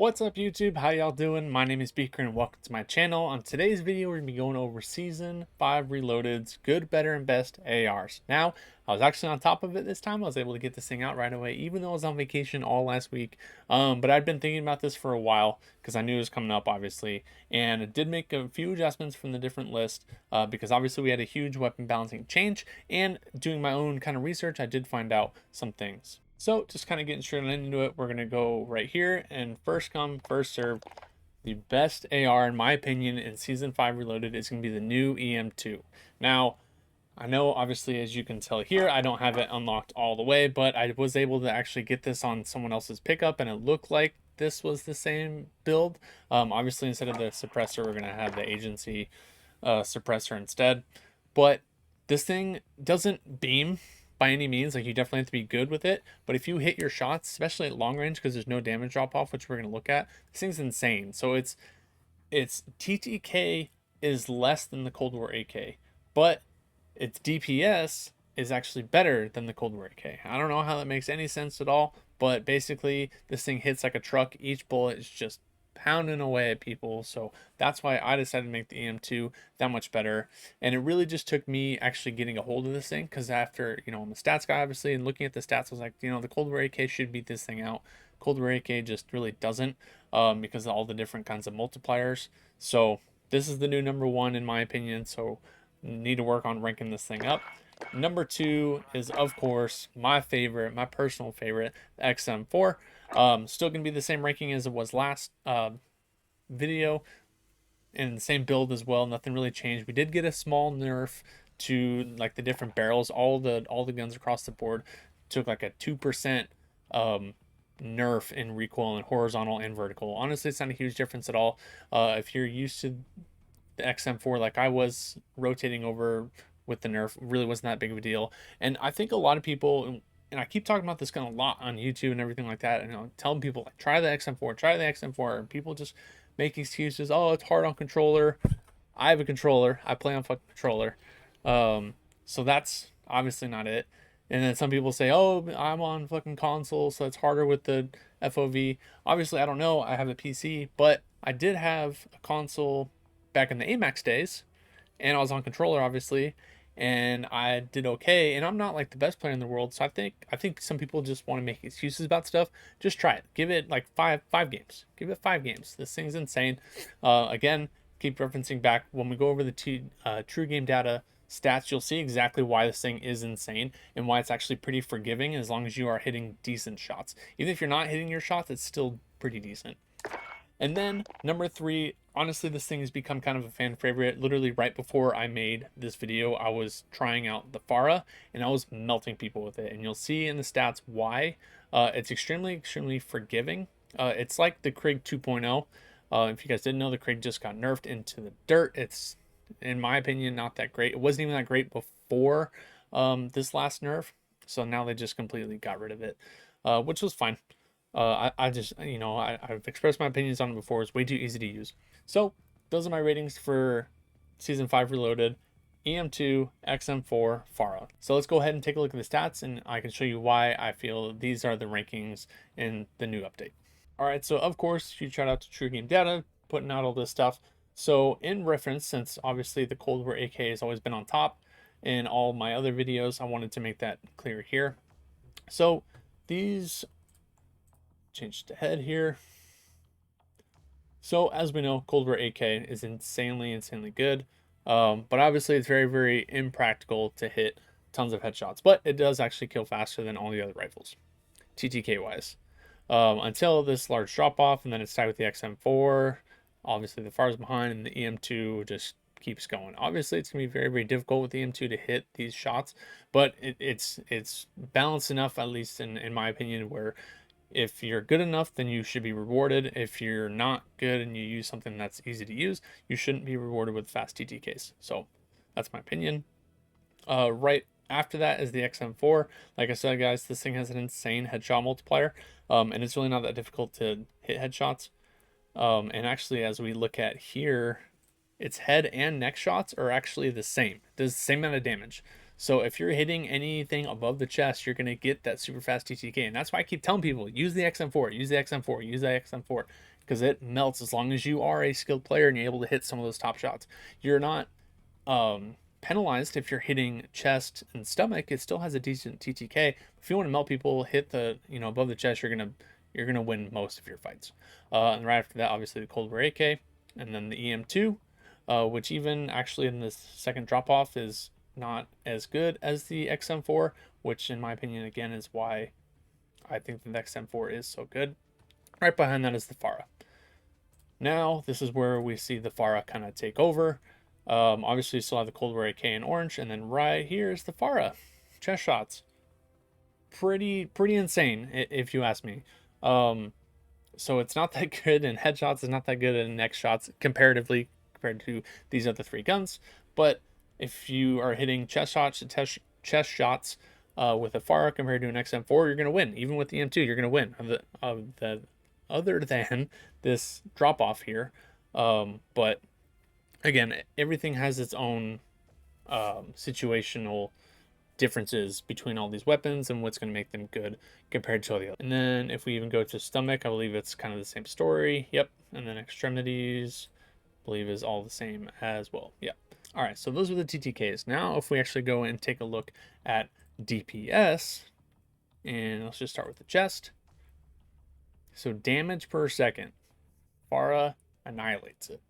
What's up YouTube? How y'all doing? My name is Beaker and welcome to my channel. On today's video, we're going to be going over Season 5 Reloaded's Good, Better, and Best ARs. Now, I was actually on top of it this time. I was able to get this thing out right away, even though I was on vacation all last week. But I'd been thinking about this for a while because I knew it was coming up, obviously. And it did make a few adjustments from the different list because obviously we had a huge weapon balancing change. And doing my own kind of research, I did find out some things. So just kind of getting straight into it, we're going to go right here and first come, first serve. The best AR, in my opinion, in Season 5 Reloaded is going to be the new EM2. Now, I know obviously as you can tell here, I don't have it unlocked all the way, but I was able to actually get this on someone else's pickup and it looked like this was the same build. Obviously instead of the suppressor, we're going to have the agency suppressor instead. But this thing doesn't beam by any means. Like, you definitely have to be good with it, but if you hit your shots, especially at long range, because there's no damage drop off, which we're going to look at, this thing's insane. So it's TTK is less than the Cold War AK, but its DPS is actually better than the Cold War AK. I don't know how that makes any sense at all, but basically this thing hits like a truck. Each bullet is just pounding away at people. So that's why I decided to make the EM2 that much better. And it really just took me actually getting a hold of this thing, because after, I'm a stats guy obviously, and looking at the stats, I was like, the Cold War AK should beat this thing out. Cold War AK just really doesn't, because of all the different kinds of multipliers. So this is the new number one in my opinion. So need to work on ranking this thing up. Number two is, of course, my favorite, my personal favorite, the XM4. Still going to be the same ranking as it was last video, and the same build as well. Nothing really changed. We did get a small nerf to like the different barrels. All the guns across the board took like a 2% nerf in recoil and horizontal and vertical. Honestly, it's not a huge difference at all. If you're used to the XM4 like I was, rotating over with the nerf really wasn't that big of a deal. And I think a lot of people, and I keep talking about this gun a lot on YouTube and everything like that, and I'm telling people like, try the XM4, try the XM4, and people just make excuses. Oh, it's hard on controller. I have a controller. I play on fucking controller. So that's obviously not it. And then some people say, oh, I'm on fucking console, so it's harder with the FOV. Obviously, I don't know. I have a PC, but I did have a console back in the AMAX days, and I was on controller, obviously, and I did okay. And I'm not like the best player in the world, so I think some people just want to make excuses about stuff. Just try it. Give it like five games. Give it 5 games. This thing's insane. Again, keep referencing back when we go over the true game data stats, you'll see exactly why this thing is insane and why it's actually pretty forgiving as long as you are hitting decent shots. Even if you're not hitting your shots, it's still pretty decent. And then number three, honestly, this thing has become kind of a fan favorite. Literally right before I made this video, I was trying out the Farah and I was melting people with it. And you'll see in the stats why. It's extremely forgiving. It's like the Krig 2.0. If you guys didn't know, the Krig just got nerfed into the dirt. It's, in my opinion, not that great. It wasn't even that great before this last nerf. So now they just completely got rid of it, which was fine. I just, I've expressed my opinions on it before. It's way too easy to use. So those are my ratings for Season 5 Reloaded, EM2, XM4, Farah. So let's go ahead and take a look at the stats, and I can show you why I feel these are the rankings in the new update. All right, so of course, huge shout out to True Game Data, putting out all this stuff. So in reference, since obviously the Cold War AK has always been on top in all my other videos, I wanted to make that clear here. So these, change to head here. So as we know, Cold War AK is insanely good. But obviously it's very impractical to hit tons of headshots, but it does actually kill faster than all the other rifles, TTK wise. Until this large drop off, and then it's tied with the XM4. Obviously the FAR's behind, and the EM2 just keeps going. Obviously it's gonna be very difficult with the EM2 to hit these shots, but it's balanced enough, at least in my opinion, where if you're good enough, then you should be rewarded. If you're not good and you use something that's easy to use, you shouldn't be rewarded with fast TTKs. So that's my opinion. Right after that is the XM4. Like I said, guys, this thing has an insane headshot multiplier, and it's really not that difficult to hit headshots. And actually, as we look at here, its head and neck shots are actually the same. It does the same amount of damage. So if you're hitting anything above the chest, you're going to get that super fast TTK. And that's why I keep telling people, use the XM4, use the XM4, use the XM4, because it melts as long as you are a skilled player and you're able to hit some of those top shots. You're not penalized if you're hitting chest and stomach. It still has a decent TTK. If you want to melt people, hit the, above the chest, you're gonna win most of your fights. And right after that, obviously the Cold War AK, and then the EM2, which even actually in this second drop off is not as good as the XM4, which in my opinion again is why I think the XM4 is so good. Right behind that is the Farah. Now this is where we see the Farah kind of take over. Obviously you still have the Cold War AK in orange, and then right here is the Farah. Chest shots. Pretty insane if you ask me. So it's not that good, and headshots is not that good, and neck shots comparatively compared to these other three guns. But if you are hitting chest shots with a Farah compared to an XM4, you're going to win. Even with the M2, you're going to win. Other than this drop off here. But again, everything has its own situational differences between all these weapons and what's going to make them good compared to all the others. And then if we even go to stomach, I believe it's kind of the same story. Yep. And then extremities, I believe, is all the same as well. Yep. All right, so those are the TTKs. Now if we actually go and take a look at DPS, and let's just start with the chest. So damage per second, Farah annihilates it.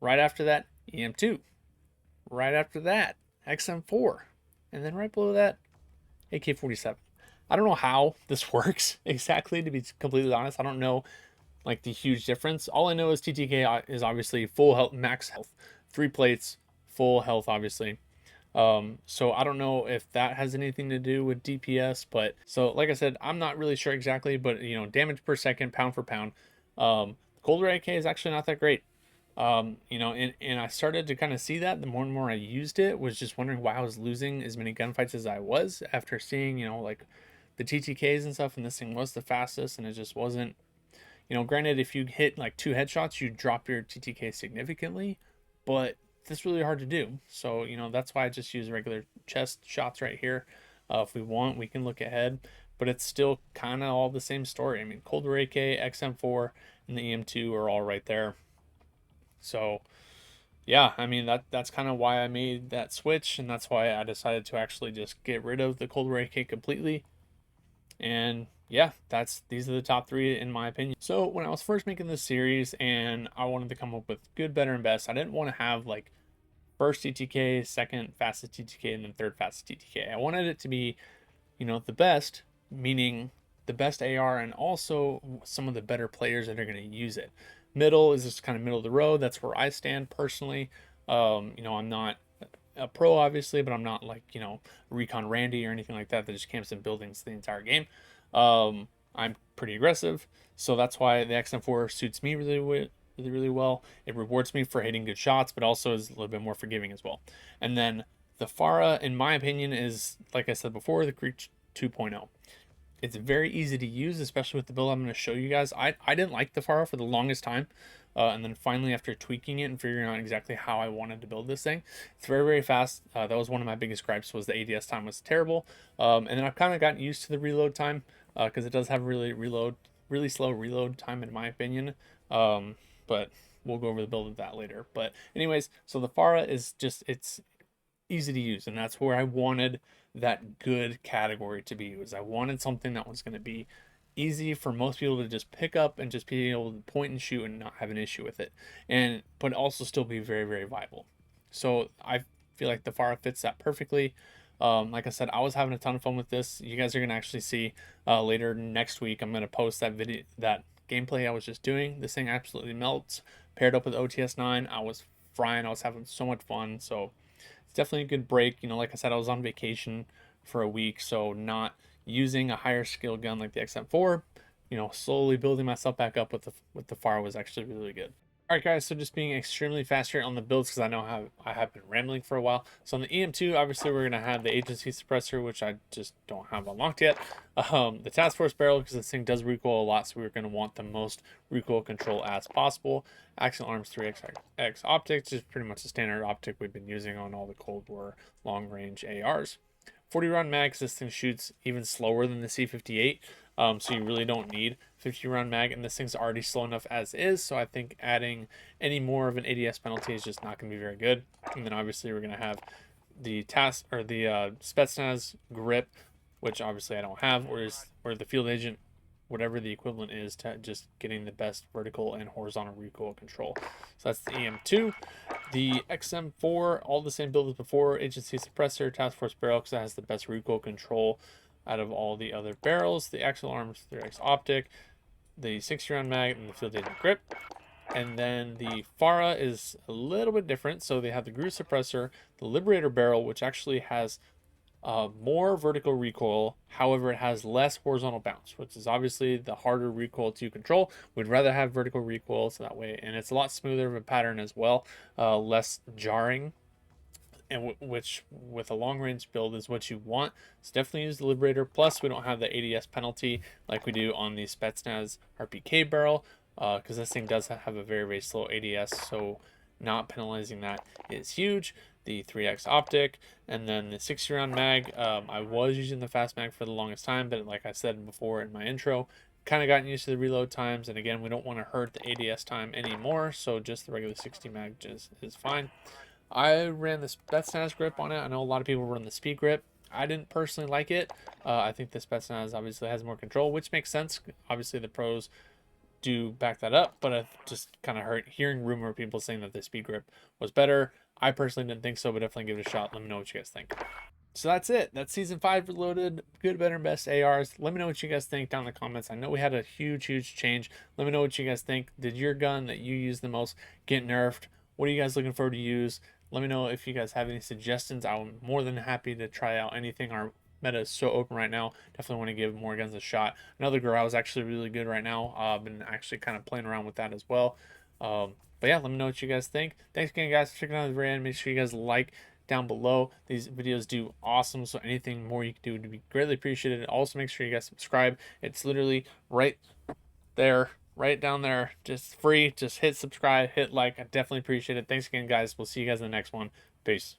Right after that, EM2. Right after that, XM4. And then right below that, AK-47. I don't know how this works exactly, to be completely honest. I don't know like the huge difference. All I know is TTK is obviously full health, max health, 3 plates, full health, obviously. So I don't know if that has anything to do with DPS, but so like I said, I'm not really sure exactly, but damage per second, pound for pound. Cold War AK is actually not that great. And I started to kind of see that the more and more I used it, was just wondering why I was losing as many gunfights as I was after seeing, like the TTKs and stuff, and this thing was the fastest, and it just wasn't, granted, if you hit like 2 headshots, you drop your TTK significantly, but that's really hard to do. So, that's why I just use regular chest shots right here. If we want, we can look ahead, but it's still kind of all the same story. I mean, Cold War AK, XM4, and the EM2 are all right there. So yeah, I mean, that's kind of why I made that switch, and that's why I decided to actually just get rid of the Cold War AK completely. And yeah, these are the top 3 in my opinion. So when I was first making this series and I wanted to come up with good, better, and best, I didn't want to have like first TTK, second fastest TTK, and then third fastest TTK. I wanted it to be, the best, meaning the best AR and also some of the better players that are going to use it. Middle is just kind of middle of the road. That's where I stand personally. I'm not a pro, obviously, but I'm not like, Recon Randy or anything like that just camps in buildings the entire game. I'm pretty aggressive, so that's why the XM4 suits me really well. It rewards me for hitting good shots, but also is a little bit more forgiving as well. And then the Farah, in my opinion, is, like I said before, the Creech 2.0. It's very easy to use, especially with the build I'm going to show you guys. I didn't like the Farah for the longest time. And then finally, after tweaking it and figuring out exactly how I wanted to build this thing, it's very, very fast. That was one of my biggest gripes, was the ADS time was terrible. And then I've kind of gotten used to the reload time, because it does have really slow reload time in my opinion. But we'll go over the build of that later. But anyways, so the Farah is just, it's easy to use, and that's where I wanted that good category to be. Was I wanted something that was going to be easy for most people to just pick up and just be able to point and shoot and not have an issue with it, and but also still be very, very viable. So I feel like the Farah fits that perfectly. Like I said, I was having a ton of fun with this. You guys are going to actually see later next week, I'm going to post that video, that gameplay I was just doing. This thing absolutely melts. Paired up with OTS 9, I was frying. I was having so much fun. So it's definitely a good break. Like I said, I was on vacation for a week, so not using a higher skill gun like the XM4, slowly building myself back up with the Farah was actually really good. All right, guys, so just being extremely fast here on the builds, because I know how I have been rambling for a while. So on the EM2, obviously we're going to have the agency suppressor, which I just don't have unlocked yet. The task force barrel, because this thing does recoil a lot, so we're going to want the most recoil control as possible. Action arms 3x optics is pretty much the standard optic we've been using on all the Cold War long range ARs. 40 round mag, because this thing shoots even slower than the C58. So you really don't need 50 round mag, and this thing's already slow enough as is. So I think adding any more of an ADS penalty is just not going to be very good. And then obviously we're going to have the task or the Spetsnaz grip, which obviously I don't have, or the field agent, whatever the equivalent is to just getting the best vertical and horizontal recoil control. So that's the EM2. The XM4, all the same build as before, agency suppressor, task force barrel, because it has the best recoil control out of all the other barrels. The Axial Arms 3X optic, the 60 round mag, and the field agent grip. And then the FARA is a little bit different. So they have the Groove suppressor, the Liberator barrel, which actually has more vertical recoil. However, it has less horizontal bounce, which is obviously the harder recoil to control. We'd rather have vertical recoil, so that way, and it's a lot smoother of a pattern as well, less jarring, and which with a long range build is what you want. So definitely use the Liberator. Plus, we don't have the ADS penalty like we do on the Spetsnaz RPK barrel, because this thing does have a very, very slow ADS, so not penalizing that is huge. The 3X optic, and then the 60 round mag. I was using the fast mag for the longest time, but like I said before in my intro, kind of gotten used to the reload times, and again, we don't want to hurt the ADS time anymore, so just the regular 60 mag is fine. I ran the Spetsnaz grip on it. I know a lot of people run the speed grip. I didn't personally like it. I think the Spetsnaz obviously has more control, which makes sense. Obviously, the pros do back that up, but I just kind of heard hearing rumor people saying that the speed grip was better. I personally didn't think so, but definitely give it a shot. Let me know what you guys think. So that's it. That's season 5 Reloaded. Good, better, and best ARs. Let me know what you guys think down in the comments. I know we had a huge change. Let me know what you guys think. Did your gun that you use the most get nerfed? What are you guys looking forward to use? Let me know if you guys have any suggestions. I'm more than happy to try out anything. Our meta is so open right now. Definitely want to give more guns a shot. Another Garou is actually really good right now. I've been actually kind of playing around with that as well. But yeah, let me know what you guys think. Thanks again, guys, for checking out the very end. Make sure you guys like down below. These videos do awesome, so anything more you can do would be greatly appreciated. Also, make sure you guys subscribe. It's literally right there, right down there, just free. Just hit subscribe, hit like. I definitely appreciate it. Thanks again, guys. We'll see you guys in the next one. Peace.